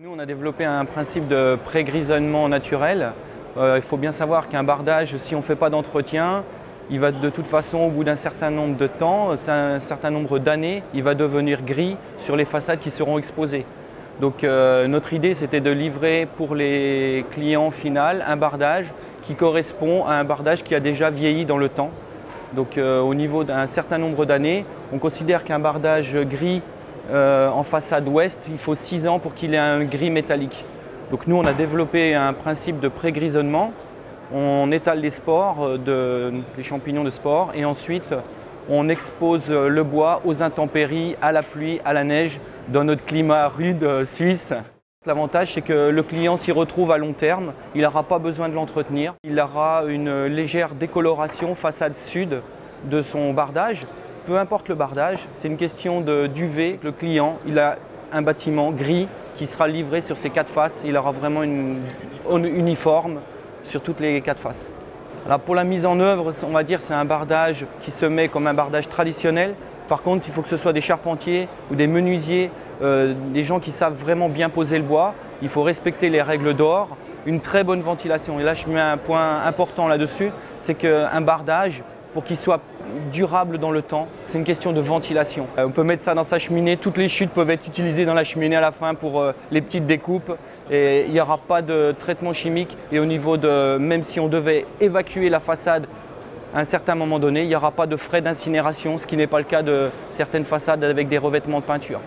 Nous, on a développé un principe de pré-grisonnement naturel. Il faut bien savoir qu'un bardage, si on ne fait pas d'entretien, il va de toute façon, au bout d'un certain nombre de temps, un certain nombre d'années, il va devenir gris sur les façades qui seront exposées. Donc notre idée, c'était de livrer pour les clients finaux un bardage qui correspond à un bardage qui a déjà vieilli dans le temps. Donc au niveau d'un certain nombre d'années, on considère qu'un bardage gris en façade ouest, il faut 6 ans pour qu'il ait un gris métallique. Donc nous, on a développé un principe de pré-grisonnement. On étale les spores, des champignons de spores, et ensuite on expose le bois aux intempéries, à la pluie, à la neige, dans notre climat rude suisse. L'avantage, c'est que le client s'y retrouve à long terme, il n'aura pas besoin de l'entretenir. Il aura une légère décoloration façade sud de son bardage. Peu importe le bardage, c'est une question d'UV. Le client, il a un bâtiment gris qui sera livré sur ses 4 faces. Il aura vraiment une uniforme sur toutes les 4 faces. Alors pour la mise en œuvre, on va dire c'est un bardage qui se met comme un bardage traditionnel. Par contre, il faut que ce soit des charpentiers ou des menuisiers, des gens qui savent vraiment bien poser le bois. Il faut respecter les règles d'or, une très bonne ventilation. Et là, je mets un point important là-dessus, c'est qu'un bardage, pour qu'il soit durable dans le temps, c'est une question de ventilation. On peut mettre ça dans sa cheminée, toutes les chutes peuvent être utilisées dans la cheminée à la fin pour les petites découpes et il n'y aura pas de traitement chimique. Et au niveau de, même si on devait évacuer la façade à un certain moment donné, il n'y aura pas de frais d'incinération, ce qui n'est pas le cas de certaines façades avec des revêtements de peinture.